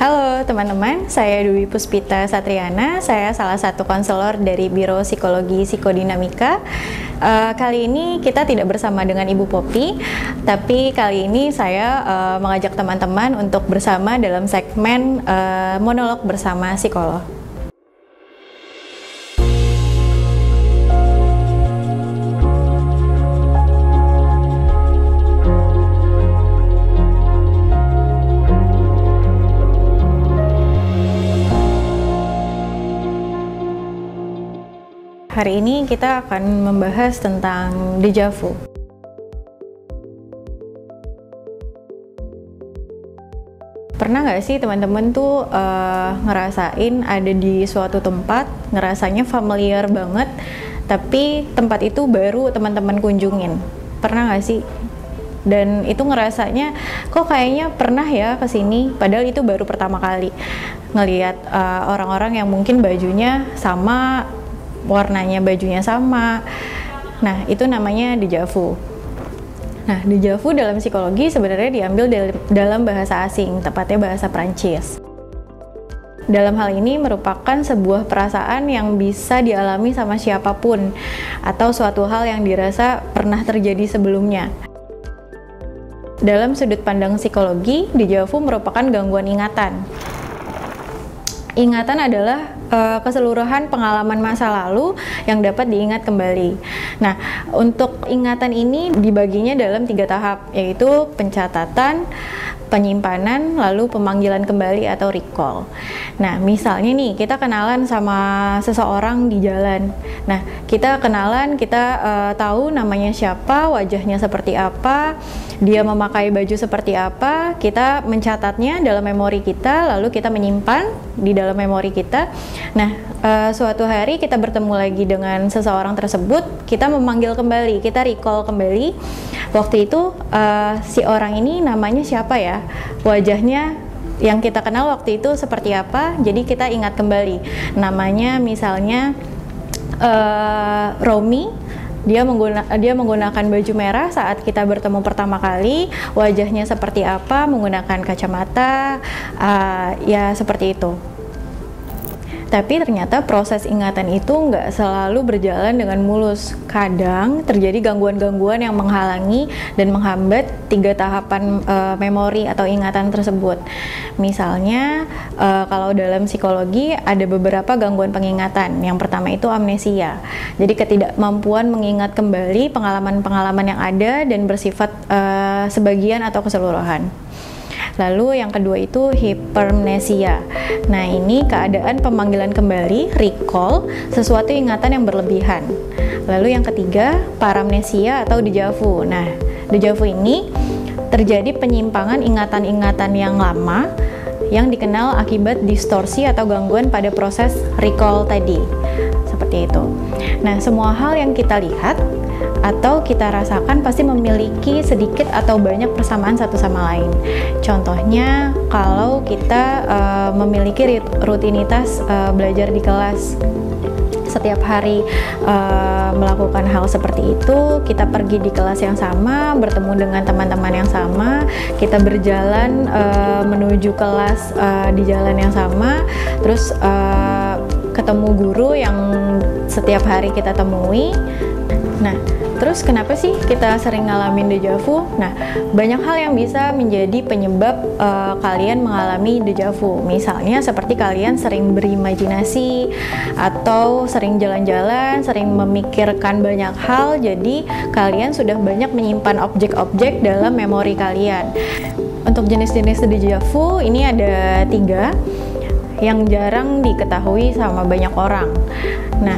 Halo teman-teman, saya Dwi Puspita Satriana, saya salah satu konselor dari Biro Psikologi Psikodinamika. Kali ini kita tidak bersama dengan Ibu Poppy, tapi kali ini saya mengajak teman-teman untuk bersama dalam segmen monolog bersama psikolog. Hari ini kita akan membahas tentang déjà vu. Pernah nggak sih teman-teman tuh ngerasain ada di suatu tempat, ngerasanya familiar banget, tapi tempat itu baru teman-teman kunjungin? Pernah nggak sih? Dan itu ngerasanya kok kayaknya pernah ya kesini, padahal itu baru pertama kali ngelihat orang-orang yang mungkin bajunya sama, warnanya bajunya sama. Nah, itu namanya déjà vu. Nah, déjà vu dalam psikologi sebenarnya diambil dalam bahasa asing, tepatnya bahasa Prancis. Dalam hal ini merupakan sebuah perasaan yang bisa dialami sama siapapun atau suatu hal yang dirasa pernah terjadi sebelumnya. Dalam sudut pandang psikologi, déjà vu merupakan gangguan ingatan. Ingatan adalah keseluruhan pengalaman masa lalu yang dapat diingat kembali. Nah, untuk ingatan ini dibaginya dalam 3 tahap, yaitu pencatatan, penyimpanan, lalu pemanggilan kembali atau recall. Nah, misalnya nih, kita kenalan sama seseorang di jalan. Nah, kita kenalan, kita tahu namanya siapa, wajahnya seperti apa, dia memakai baju seperti apa, kita mencatatnya dalam memori kita, lalu kita menyimpan di dalam memori kita. Nah, suatu hari kita bertemu lagi dengan seseorang tersebut, kita memanggil kembali, kita recall kembali. Waktu itu si orang ini namanya siapa ya? Wajahnya yang kita kenal waktu itu seperti apa? Jadi kita ingat kembali. Namanya misalnya Romi. Dia menggunakan baju merah saat kita bertemu pertama kali. Wajahnya seperti apa? Menggunakan kacamata. Ya seperti itu. Tapi ternyata proses ingatan itu nggak selalu berjalan dengan mulus. Kadang terjadi gangguan-gangguan yang menghalangi dan menghambat 3 tahapan memori atau ingatan tersebut. Misalnya, kalau dalam psikologi ada beberapa gangguan pengingatan. Yang pertama itu amnesia. Jadi ketidakmampuan mengingat kembali pengalaman-pengalaman yang ada dan bersifat sebagian atau keseluruhan. Lalu yang kedua itu hipermnesia. Nah, ini keadaan pemanggilan kembali, recall, sesuatu ingatan yang berlebihan. Lalu yang ketiga, paramnesia atau déjà vu. Nah, déjà vu ini terjadi penyimpangan ingatan-ingatan yang lama yang dikenal akibat distorsi atau gangguan pada proses recall tadi. Seperti itu. Nah, semua hal yang kita lihat atau kita rasakan pasti memiliki sedikit atau banyak persamaan satu sama lain. Contohnya, kalau kita memiliki rutinitas belajar di kelas, setiap hari melakukan hal seperti itu, kita pergi di kelas yang sama, bertemu dengan teman-teman yang sama, kita berjalan menuju kelas di jalan yang sama, terus ketemu guru yang setiap hari kita temui. Nah, terus kenapa sih kita sering ngalamin déjà vu? Nah, banyak hal yang bisa menjadi penyebab kalian mengalami déjà vu. Misalnya seperti kalian sering berimajinasi, atau sering jalan-jalan, sering memikirkan banyak hal, jadi kalian sudah banyak menyimpan objek-objek dalam memori kalian. Untuk jenis-jenis déjà vu ini ada 3 yang jarang diketahui sama banyak orang. Nah,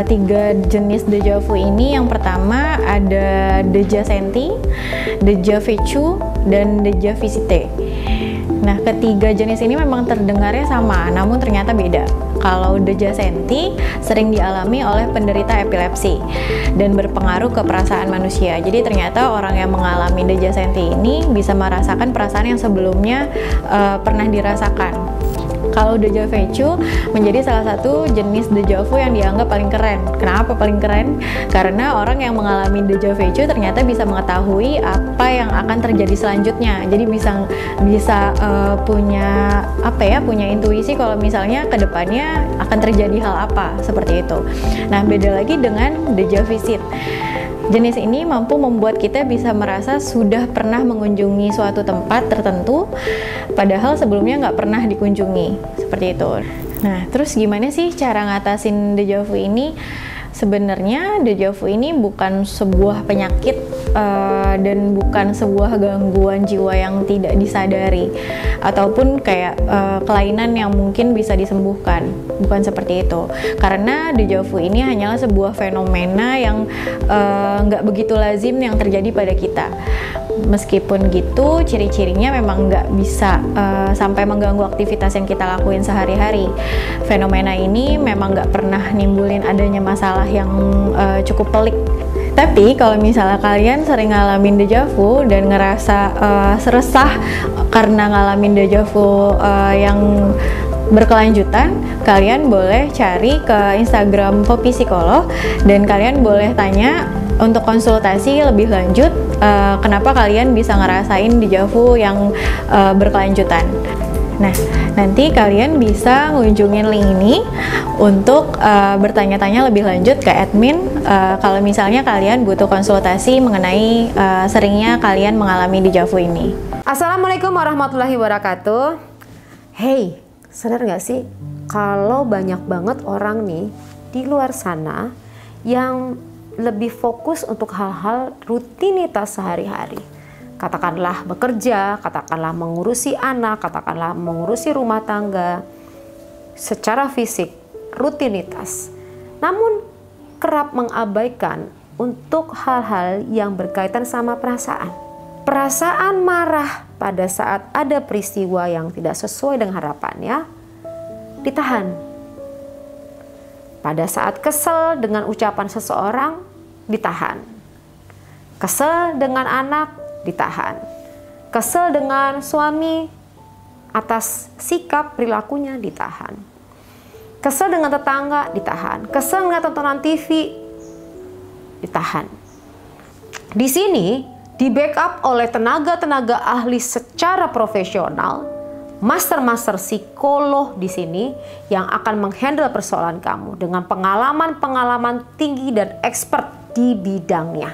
3 jenis déjà vu ini, yang pertama ada déjà senti, déjà vécu, dan déjà visité. Nah, ketiga jenis ini memang terdengarnya sama, namun ternyata beda. Kalau déjà senti sering dialami oleh penderita epilepsi dan berpengaruh ke perasaan manusia. Jadi ternyata orang yang mengalami déjà senti ini bisa merasakan perasaan yang sebelumnya pernah dirasakan. Kalau déjà vu menjadi salah satu jenis déjà vu yang dianggap paling keren. Kenapa paling keren? Karena orang yang mengalami déjà vu ternyata bisa mengetahui apa yang akan terjadi selanjutnya. Jadi bisa punya punya intuisi kalau misalnya kedepannya akan terjadi hal apa seperti itu. Nah, beda lagi dengan déjà visit. Jenis ini mampu membuat kita bisa merasa sudah pernah mengunjungi suatu tempat tertentu, padahal sebelumnya nggak pernah dikunjungi, seperti itu. Nah, terus gimana sih cara ngatasin déjà vu ini? Sebenarnya déjà vu ini bukan sebuah penyakit dan bukan sebuah gangguan jiwa yang tidak disadari ataupun kayak kelainan yang mungkin bisa disembuhkan, bukan seperti itu. Karena déjà vu ini hanyalah sebuah fenomena yang nggak begitu lazim yang terjadi pada kita. Meskipun gitu, ciri-cirinya memang nggak bisa sampai mengganggu aktivitas yang kita lakuin sehari-hari. Fenomena ini memang nggak pernah nimbulin adanya masalah yang cukup pelik. Tapi kalau misalnya kalian sering ngalamin déjà vu dan ngerasa resah karena ngalamin déjà vu yang berkelanjutan, kalian boleh cari ke Instagram Poppy Psikolog dan kalian boleh tanya untuk konsultasi lebih lanjut kenapa kalian bisa ngerasain déjà vu yang berkelanjutan. Nah, nanti kalian bisa ngunjungin link ini untuk bertanya-tanya lebih lanjut ke admin kalau misalnya kalian butuh konsultasi mengenai seringnya kalian mengalami déjà vu ini. Assalamualaikum warahmatullahi wabarakatuh. Hey, sadar nggak sih kalau banyak banget orang nih di luar sana yang lebih fokus untuk hal-hal rutinitas sehari-hari. Katakanlah bekerja, katakanlah mengurusi anak, katakanlah mengurusi rumah tangga secara fisik, rutinitas. Namun kerap mengabaikan untuk hal-hal yang berkaitan sama perasaan. Perasaan marah pada saat ada peristiwa yang tidak sesuai dengan harapannya, ditahan. Pada saat kesel dengan ucapan seseorang, ditahan. Kesel dengan anak, ditahan. Kesel dengan suami atas sikap perilakunya, ditahan. Kesel dengan tetangga, ditahan. Kesel dengan tontonan TV, ditahan. Di sini di backup oleh tenaga-tenaga ahli secara profesional, master-master psikolog di sini yang akan menghandle persoalan kamu dengan pengalaman-pengalaman tinggi dan expert di bidangnya.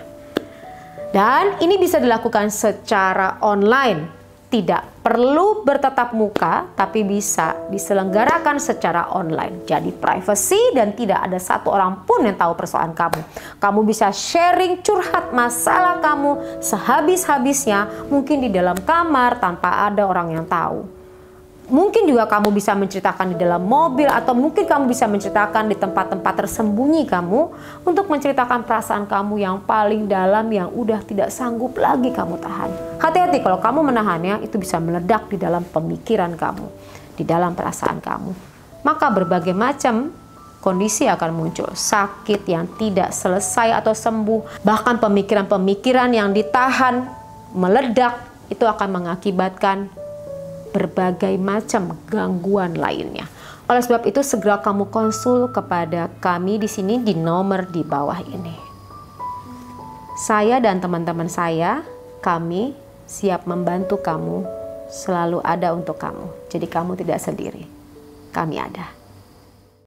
Dan ini bisa dilakukan secara online. Tidak perlu bertatap muka, tapi bisa diselenggarakan secara online. Jadi privacy dan tidak ada satu orang pun yang tahu persoalan kamu. Kamu bisa sharing curhat masalah kamu sehabis-habisnya, mungkin di dalam kamar tanpa ada orang yang tahu. Mungkin juga kamu bisa menceritakan di dalam mobil atau mungkin kamu bisa menceritakan di tempat-tempat tersembunyi kamu untuk menceritakan perasaan kamu yang paling dalam yang udah tidak sanggup lagi kamu tahan. Hati-hati kalau kamu menahannya, itu bisa meledak di dalam pemikiran kamu, di dalam perasaan kamu. Maka berbagai macam kondisi akan muncul, sakit yang tidak selesai atau sembuh, bahkan pemikiran-pemikiran yang ditahan meledak, itu akan mengakibatkan berbagai macam gangguan lainnya. Oleh sebab itu segera kamu konsul kepada kami di sini di nomor di bawah ini. Saya dan teman-teman saya, kami siap membantu kamu, selalu ada untuk kamu. Jadi kamu tidak sendiri. Kami ada.